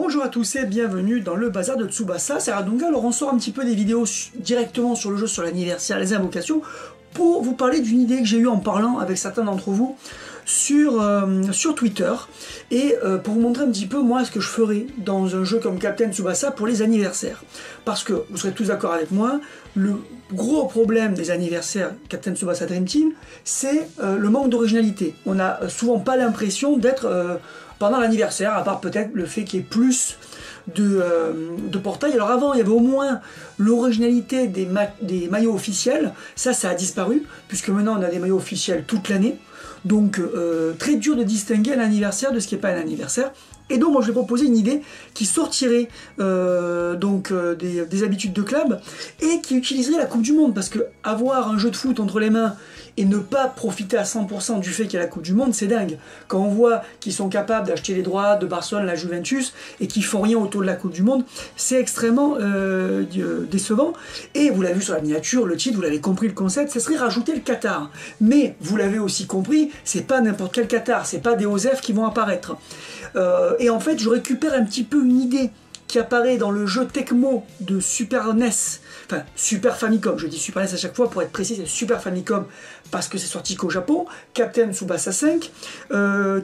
Bonjour à tous et bienvenue dans le bazar de Tsubasa, c'est Radonga. Alors on sort un petit peu des vidéos directement sur le jeu, sur l'anniversaire, les invocations, pour vous parler d'une idée que j'ai eue en parlant avec certains d'entre vous sur Twitter, et pour vous montrer un petit peu moi ce que je ferais dans un jeu comme Captain Tsubasa pour les anniversaires. Parce que, vous serez tous d'accord avec moi, le gros problème des anniversaires Captain Tsubasa Dream Team, c'est le manque d'originalité. On n'a souvent pas l'impression d'être pendant l'anniversaire, à part peut-être le fait qu'il y ait plus de portails. Alors avant, il y avait au moins l'originalité des maillots officiels. Ça a disparu, puisque maintenant on a des maillots officiels toute l'année. Donc très dur de distinguer un anniversaire de ce qui n'est pas un anniversaire. Et donc moi je vais proposer une idée qui sortirait des habitudes de club et qui utiliserait la Coupe du Monde, parce que avoir un jeu de foot entre les mains et ne pas profiter à 100% du fait qu'il y a la Coupe du Monde, c'est dingue. Quand on voit qu'ils sont capables d'acheter les droits de Barcelone, la Juventus, et qu'ils font rien autour de la Coupe du Monde, c'est extrêmement décevant. Et vous l'avez vu sur la miniature, le titre, vous l'avez compris le concept, ce serait rajouter le Qatar. Mais vous l'avez aussi compris, c'est pas n'importe quel Qatar, c'est pas des OSEF qui vont apparaître. Et en fait, je récupère un petit peu une idée qui apparaît dans le jeu Tecmo de Super NES, enfin Super Famicom, je dis Super NES à chaque fois pour être précis, c'est Super Famicom parce que c'est sorti qu'au Japon, Captain Tsubasa 5,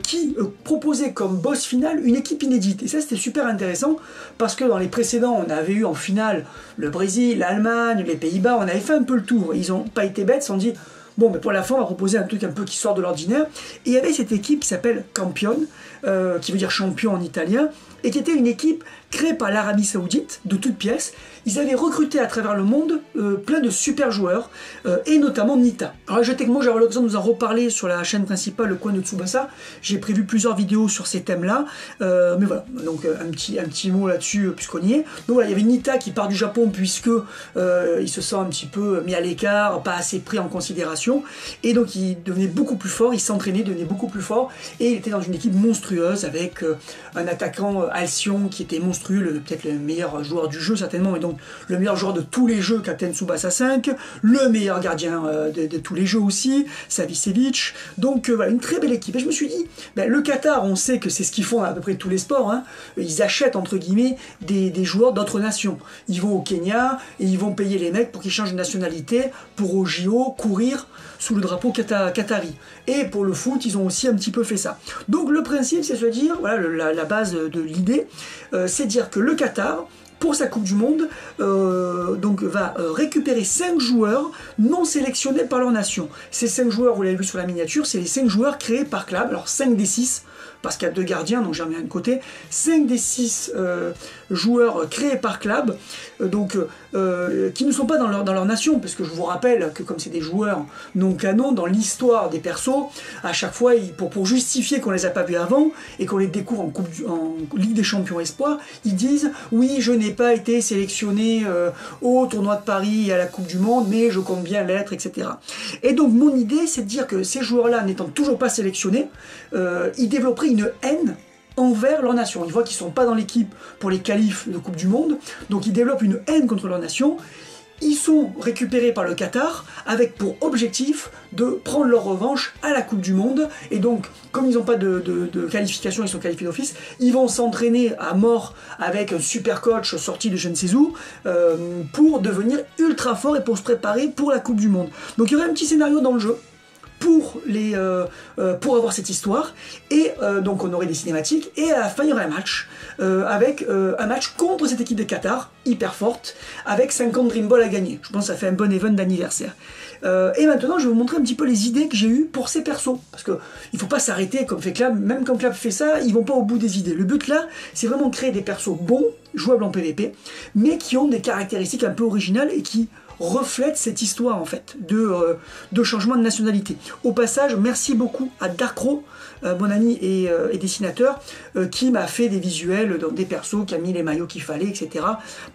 qui proposait comme boss final une équipe inédite. Et ça c'était super intéressant parce que dans les précédents, on avait eu en finale le Brésil, l'Allemagne, les Pays-Bas, on avait fait un peu le tour, ils n'ont pas été bêtes, ils se sont dit bon, mais pour la fin, on va proposer un truc un peu qui sort de l'ordinaire. Et il y avait cette équipe qui s'appelle Campion, qui veut dire champion en italien, et qui était une équipe créée par l'Arabie Saoudite, de toutes pièces. Ils avaient recruté à travers le monde plein de super joueurs, et notamment Nita. Alors je sais que moi j'aurai l'occasion de vous en reparler sur la chaîne principale, le coin de Tsubasa. J'ai prévu plusieurs vidéos sur ces thèmes-là, mais voilà, donc un petit mot là-dessus, puisqu'on y est. Donc voilà, il y avait Nita qui part du Japon, puisque il se sent un petit peu mis à l'écart, pas assez pris en considération, et donc il devenait beaucoup plus fort, il s'entraînait, devenait beaucoup plus fort, et il était dans une équipe monstrueuse, avec un attaquant Alcyon qui était monstrueux, peut-être le meilleur joueur du jeu certainement, et donc le meilleur joueur de tous les jeux, Captain Tsubasa 5, le meilleur gardien de tous les jeux aussi, Savicevic. Donc voilà, une très belle équipe. Et je me suis dit, ben, le Qatar, on sait que c'est ce qu'ils font à peu près tous les sports, hein. Ils achètent entre guillemets des joueurs d'autres nations. Ils vont au Kenya et ils vont payer les mecs pour qu'ils changent de nationalité pour au JO courir sous le drapeau qatari. Et pour le foot, ils ont aussi un petit peu fait ça. Donc le principe, c'est se dire, voilà, la base de l'idée, c'est dire que le Qatar, pour sa Coupe du Monde, va récupérer 5 joueurs non sélectionnés par leur nation. Ces 5 joueurs, vous l'avez vu sur la miniature, c'est les 5 joueurs créés par club, alors 5 des 6, parce qu'il y a 2 gardiens, donc j'en mets un de côté, 5 des 6 joueurs créés par club, qui ne sont pas dans leur nation, parce que je vous rappelle que comme c'est des joueurs non canon, dans l'histoire des persos, à chaque fois, pour justifier qu'on les a pas vus avant, et qu'on les découvre en Ligue des Champions Espoir, ils disent « Oui, je n'ai pas été sélectionné au tournoi de Paris et à la Coupe du Monde, mais je compte bien l'être, etc. » Et donc mon idée, c'est de dire que ces joueurs-là, n'étant toujours pas sélectionnés, ils développeraient une haine envers leur nation. Ils voient qu'ils ne sont pas dans l'équipe pour les qualifs de Coupe du Monde, donc ils développent une haine contre leur nation. Ils sont récupérés par le Qatar avec pour objectif de prendre leur revanche à la Coupe du Monde. Et donc, comme ils n'ont pas de qualification, ils sont qualifiés d'office, ils vont s'entraîner à mort avec un super coach sorti de je ne sais où pour devenir ultra fort et pour se préparer pour la Coupe du Monde. Donc il y aurait un petit scénario dans le jeu pour avoir cette histoire, et donc on aurait des cinématiques, et à la fin il y aurait un match un match contre cette équipe de Qatar hyper forte avec 50 Dream Ball à gagner. Je pense que ça fait un bon event d'anniversaire. Et maintenant je vais vous montrer un petit peu les idées que j'ai eues pour ces persos, parce que il faut pas s'arrêter comme fait Clap. Même quand Clap fait ça, ils vont pas au bout des idées. Le but là, c'est vraiment créer des persos bons, jouables en PvP, mais qui ont des caractéristiques un peu originales et qui reflète cette histoire en fait de changement de nationalité. Au passage, merci beaucoup à Darkro, mon ami et dessinateur, qui m'a fait des visuels dans des persos, qui a mis les maillots qu'il fallait, etc.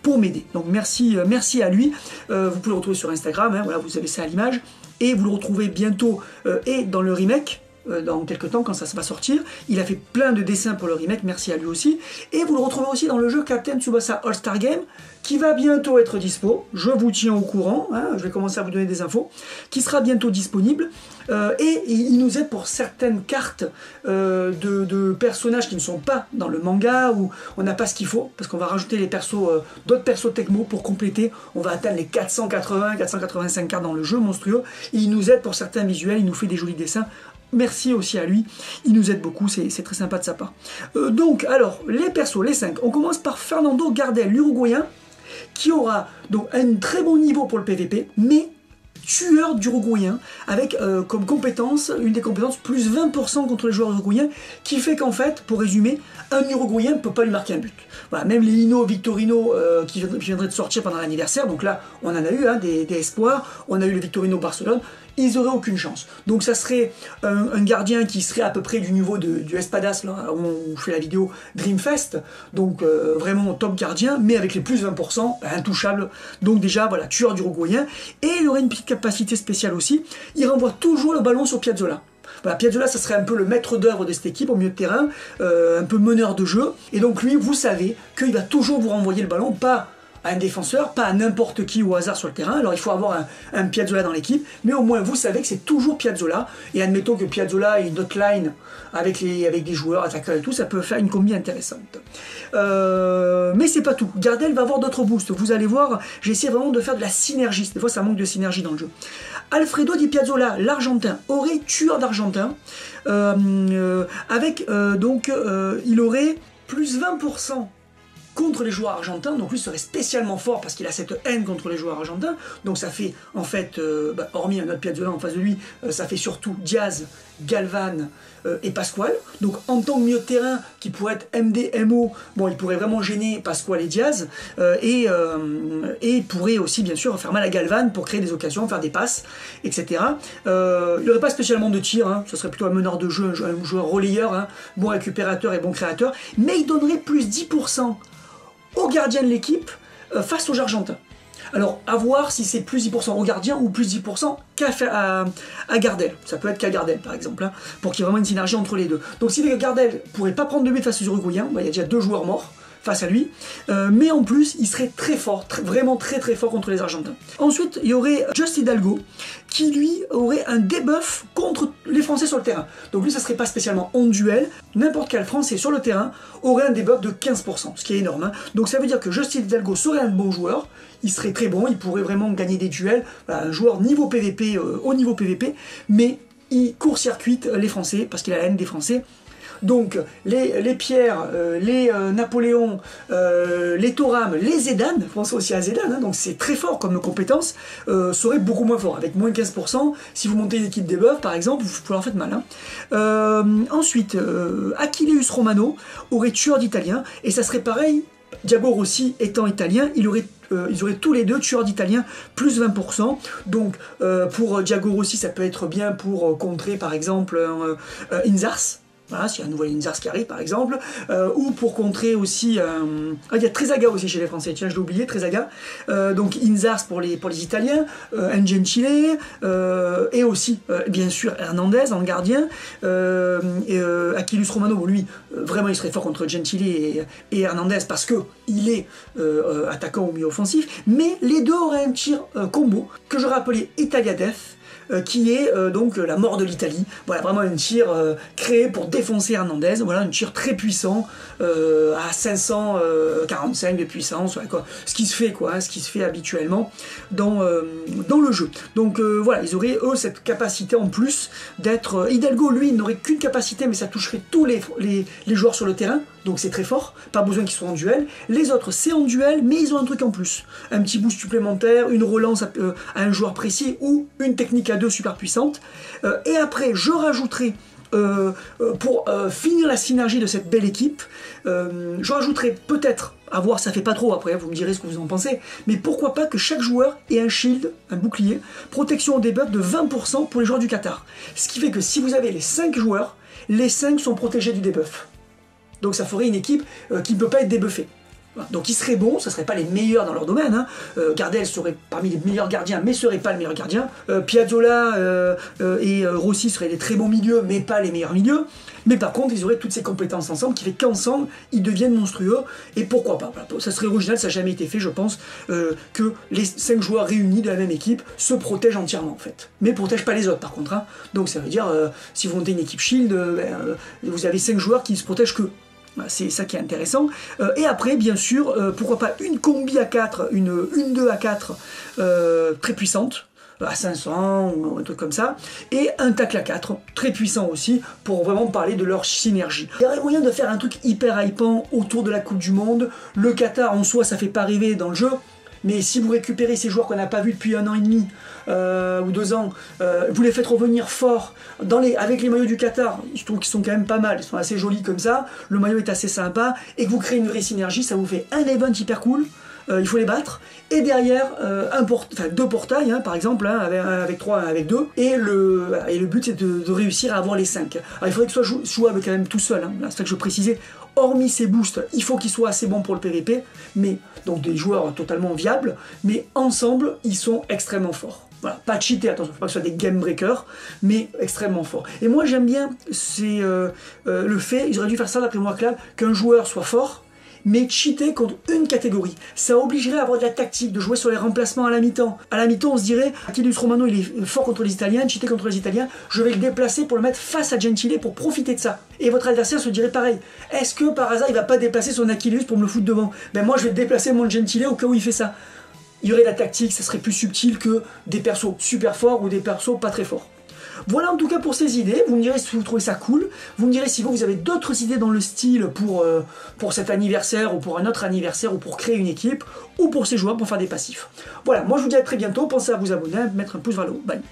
pour m'aider. Donc merci à lui. Vous pouvez le retrouver sur Instagram, hein, voilà, vous avez ça à l'image, et vous le retrouvez bientôt et dans le remake dans quelques temps quand ça va sortir. Il a fait plein de dessins pour le remake, merci à lui aussi. Et vous le retrouvez aussi dans le jeu Captain Tsubasa All-Star Game, qui va bientôt être dispo. Je vous tiens au courant, hein, je vais commencer à vous donner des infos, qui sera bientôt disponible. Et il nous aide pour certaines cartes de personnages qui ne sont pas dans le manga, où on n'a pas ce qu'il faut, parce qu'on va rajouter les persos, d'autres persos Tecmo pour compléter. On va atteindre les 480, 485 cartes dans le jeu, monstrueux. Et il nous aide pour certains visuels, il nous fait des jolis dessins. Merci aussi à lui, il nous aide beaucoup, c'est très sympa de sa part. Donc, alors, les persos, les 5. On commence par Fernando Gardel, l'Uruguayen, qui aura donc un très bon niveau pour le PVP, mais tueur d'Uruguayen, avec comme compétence, une des compétences, plus 20% contre les joueurs uruguayens, qui fait qu'en fait, pour résumer, un Uruguayen ne peut pas lui marquer un but. Voilà, même les Hino Victorino qui viendraient de sortir pendant l'anniversaire, donc là, on en a eu hein, des espoirs, on a eu le Victorino Barcelone, ils n'auraient aucune chance. Donc ça serait un gardien qui serait à peu près du niveau du Espadas, là où on fait la vidéo Dreamfest, donc vraiment top gardien, mais avec les plus 20%, intouchable. Donc déjà, voilà, tueur d'Uruguayen. Et il aurait une petite capacité spéciale aussi, il renvoie toujours le ballon sur Piazzolla. Voilà, Piazzolla, ça serait un peu le maître d'œuvre de cette équipe au milieu de terrain, un peu meneur de jeu. Et donc lui, vous savez qu'il va toujours vous renvoyer le ballon, pas à un défenseur, pas à n'importe qui au hasard sur le terrain. Alors il faut avoir un Piazzolla dans l'équipe, mais au moins vous savez que c'est toujours Piazzolla. Et admettons que Piazzolla ait une autre line avec des joueurs, attaquants et tout, ça peut faire une combi intéressante. Mais c'est pas tout. Gardel va avoir d'autres boosts. Vous allez voir, j'essaie vraiment de faire de la synergie. Des fois ça manque de synergie dans le jeu. Alfredo Di Piazzolla, l'Argentin, aurait tueur d'Argentin, avec il aurait plus 20% contre les joueurs argentins, donc lui serait spécialement fort parce qu'il a cette haine contre les joueurs argentins, donc ça fait en fait, hormis un autre Piazzolla en face de lui, ça fait surtout Diaz, Galvan et Pascual, donc en tant que milieu de terrain qui pourrait être MD, MO, bon il pourrait vraiment gêner Pascual et Diaz, et il pourrait aussi bien sûr faire mal à Galvan pour créer des occasions, faire des passes, etc. Il n'aurait pas spécialement de tir, hein, ce serait plutôt un meneur de jeu, un joueur relayeur, hein, bon récupérateur et bon créateur, mais il donnerait plus 10% au gardien de l'équipe face aux Argentins. Alors, à voir si c'est plus 10% au gardien ou plus 10% à Gardel. Ça peut être qu'à Gardel, par exemple, hein, pour qu'il y ait vraiment une synergie entre les deux. Donc, si Gardel ne pourrait pas prendre de but face aux Uruguayens, il y a déjà 2 joueurs morts face à lui, mais en plus, il serait très fort, vraiment très fort contre les Argentins. Ensuite, il y aurait Just Hidalgo, qui lui aurait un debuff contre les Français sur le terrain. Donc lui, ça serait pas spécialement en duel, n'importe quel Français sur le terrain aurait un debuff de 15%, ce qui est énorme. Hein. Donc ça veut dire que Just Hidalgo serait un bon joueur, il serait très bon, il pourrait vraiment gagner des duels, voilà, un joueur niveau PVP, au niveau PVP, mais il court-circuite les Français, parce qu'il a la haine des Français. Donc les Pierre, les Napoléon, les Thorame, les Zedane, pensez aussi à Zedane, hein, donc c'est très fort comme compétence, serait beaucoup moins fort, avec moins 15%, si vous montez une équipe des Buffs par exemple, vous pouvez en faire mal. Hein. Ensuite, Achilleus Romano aurait tueur d'Italien, et ça serait pareil, Diago Rossi étant italien, ils auraient tous les deux tueurs d'Italien plus 20%. Donc pour Diago Rossi, ça peut être bien pour contrer par exemple Inzars. Voilà, s'il y a un nouveau Inzars qui arrive par exemple, ou pour contrer aussi, il y a Trezeguet aussi chez les Français, tiens je l'ai oublié, Trezeguet, donc Inzars pour les Italiens, Ngentile, et aussi bien sûr Hernandez en gardien, Achilleus Romano, lui, vraiment il serait fort contre Gentile et Hernandez parce que il est attaquant au milieu offensif, mais les deux auraient un tir combo que j'aurais appelé Italia Death, qui est donc la mort de l'Italie. Voilà, vraiment un tir créé pour défoncer Hernandez. Voilà, un tir très puissant à 545 de puissance, voilà, quoi. Ce qui se fait, quoi, hein, ce qui se fait habituellement dans le jeu. Donc voilà, ils auraient eux cette capacité en plus d'être. Hidalgo, lui, n'aurait qu'une capacité, mais ça toucherait tous les joueurs sur le terrain. Donc c'est très fort, pas besoin qu'ils soient en duel. Les autres, c'est en duel, mais ils ont un truc en plus. Un petit boost supplémentaire, une relance à un joueur précis ou une technique à 2 super puissante. Et après, je rajouterai, pour finir la synergie de cette belle équipe, je rajouterai peut-être, à voir, ça fait pas trop après, vous me direz ce que vous en pensez, mais pourquoi pas que chaque joueur ait un shield, un bouclier, protection au debuff de 20% pour les joueurs du Qatar. Ce qui fait que si vous avez les 5 joueurs, les 5 sont protégés du debuff. Donc ça ferait une équipe qui ne peut pas être débuffée. Voilà. Donc ils seraient bons, ce ne seraient pas les meilleurs dans leur domaine. Hein. Gardel serait parmi les meilleurs gardiens, mais ne serait pas le meilleur gardien. Piazzolla et Rossi seraient des très bons milieux, mais pas les meilleurs milieux. Mais par contre, ils auraient toutes ces compétences ensemble, qui fait qu'ensemble, ils deviennent monstrueux. Et pourquoi pas, voilà. Ça serait original, ça n'a jamais été fait, je pense, que les 5 joueurs réunis de la même équipe se protègent entièrement, en fait. Mais ne protègent pas les autres, par contre. Hein. Donc ça veut dire, si vous montez une équipe Shield, vous avez 5 joueurs qui ne se protègent qu'eux. C'est ça qui est intéressant. Et après, bien sûr, pourquoi pas une combi à 4, une 2 à 4 très puissante, à 500 ou un truc comme ça, et un tacle à 4, très puissant aussi, pour vraiment parler de leur synergie. Il y aurait moyen de faire un truc hyper hypant autour de la Coupe du Monde. Le Qatar, en soi, ça fait pas rêver dans le jeu, mais si vous récupérez ces joueurs qu'on n'a pas vus depuis 1 an et demi, ou 2 ans, vous les faites revenir forts avec les maillots du Qatar, je trouve qu'ils sont quand même pas mal, ils sont assez jolis comme ça, le maillot est assez sympa, et que vous créez une vraie synergie, ça vous fait un event hyper cool, il faut les battre, et derrière, 2 portails, hein, par exemple, hein, avec 3, avec 2, et le but c'est de réussir à avoir les 5. Alors il faudrait que ce soit jouable quand même tout seul, hein, c'est ça que je précisais, hormis ces boosts, il faut qu'ils soient assez bons pour le PVP, mais donc des joueurs totalement viables, mais ensemble, ils sont extrêmement forts. Voilà, pas cheater, attention, il ne faut pas que ce soit des game breakers, mais extrêmement forts. Et moi j'aime bien, c'est le fait, ils auraient dû faire ça d'après moi, Clav, qu'un joueur soit fort, mais cheater contre une catégorie. Ça obligerait à avoir de la tactique, de jouer sur les remplacements à la mi-temps. À la mi-temps, on se dirait, Achilles Romano, il est fort contre les Italiens, cheater contre les Italiens, je vais le déplacer pour le mettre face à Gentile pour profiter de ça. Et votre adversaire se dirait pareil. Est-ce que par hasard, il va pas déplacer son Achilles pour me le foutre devant? Ben moi, je vais déplacer mon Gentile au cas où il fait ça. Il y aurait de la tactique, ça serait plus subtil que des persos super forts ou des persos pas très forts. Voilà en tout cas pour ces idées, vous me direz si vous trouvez ça cool, vous me direz si vous avez d'autres idées dans le style pour cet anniversaire ou pour un autre anniversaire ou pour créer une équipe ou pour ces joueurs pour faire des passifs. Voilà, moi je vous dis à très bientôt, pensez à vous abonner, à mettre un pouce vers le haut, bye.